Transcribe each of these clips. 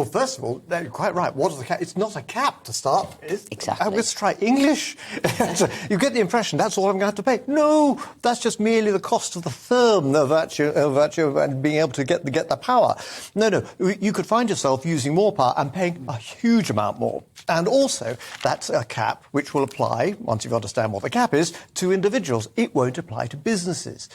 Well, first of all, you're quite right. What is the cap? It's not a cap to start with. Exactly. Let's try English. You get the impression that's all I'm going to have to pay. No, that's just merely the cost of the therm of actually being able to get the power. No, you could find yourself using more power and paying a huge amount more. And also, that's a cap which will apply, once you understand what the cap is, to individuals. It won't apply to businesses.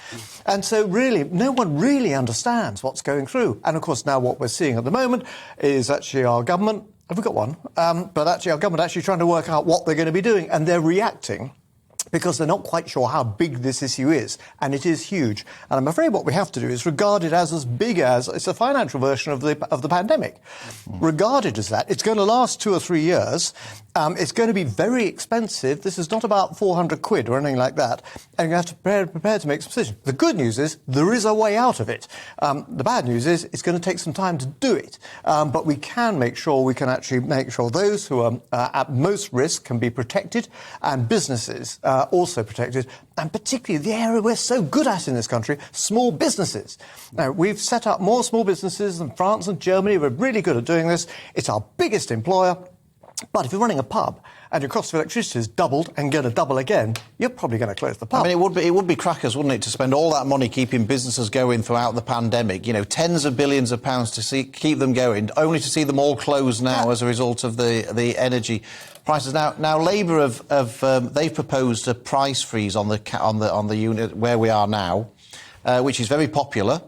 And so really, no one really understands what's going through. And of course, now what we're seeing at the moment is actually our government, have we got one? But actually our government actually trying to work out what they're going to be doing, and they're reacting because they're not quite sure how big this issue is, and it is huge. And I'm afraid what we have to do is regard it as big as it's a financial version of the pandemic. Regarded as that, it's going to last 2 or 3 years. It's going to be very expensive. This is not about 400 quid or anything like that, and you have to prepare to make some decisions. The good news is there is a way out of it. The bad news is it's going to take some time to do it, but we can actually make sure those who are at most risk can be protected, and businesses also protected, and particularly the area we're so good at in this country, small businesses. Now, we've set up more small businesses than France and Germany. We're really good at doing this. It's our biggest employer. But if you're running a pub and your cost of electricity is doubled and going to double again, you're probably going to close the pub. I mean, it would be crackers, wouldn't it, to spend all that money keeping businesses going throughout the pandemic, you know, tens of billions of pounds to keep them going, only to see them all close now as a result of the energy prices. Now Labour they've proposed a price freeze on the unit where we are now, which is very popular.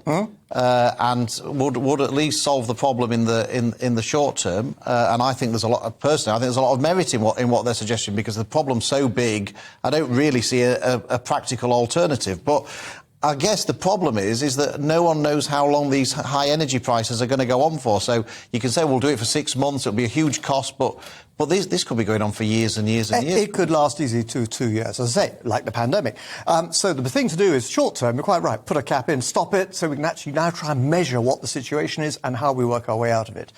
And would at least solve the problem in the short term. And I think there's a lot of merit in what they're suggesting, because the problem's so big. I don't really see a practical alternative. But I guess the problem is that no one knows how long these high energy prices are going to go on for. So you can say we'll do it for 6 months. It'll be a huge cost, but this could be going on for years and years and years. It could last easily 2 years, as I say, like the pandemic. So the thing to do is short term, you're quite right, put a cap in, stop it, so we can actually now try and measure what the situation is and how we work our way out of it.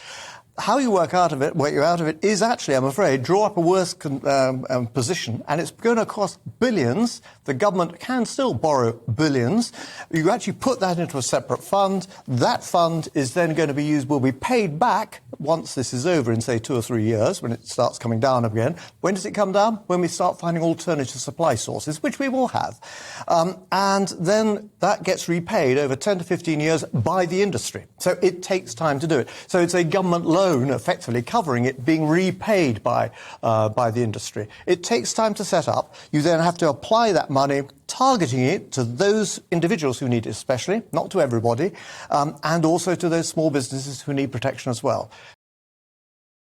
How you work out of it, is actually, I'm afraid, draw up a worse position, and it's going to cost billions. The government can still borrow billions. You actually put that into a separate fund. That fund is then going to will be paid back once this is over in, say, 2 or 3 years, when it starts coming down again. When does it come down? When we start finding alternative supply sources, which we will have. And then that gets repaid over 10 to 15 years by the industry. So it takes time to do it. So it's a government loan, effectively covering it, being repaid by the industry. It takes time to set up. You then have to apply that money, targeting it to those individuals who need it especially, not to everybody, and also to those small businesses who need protection as well.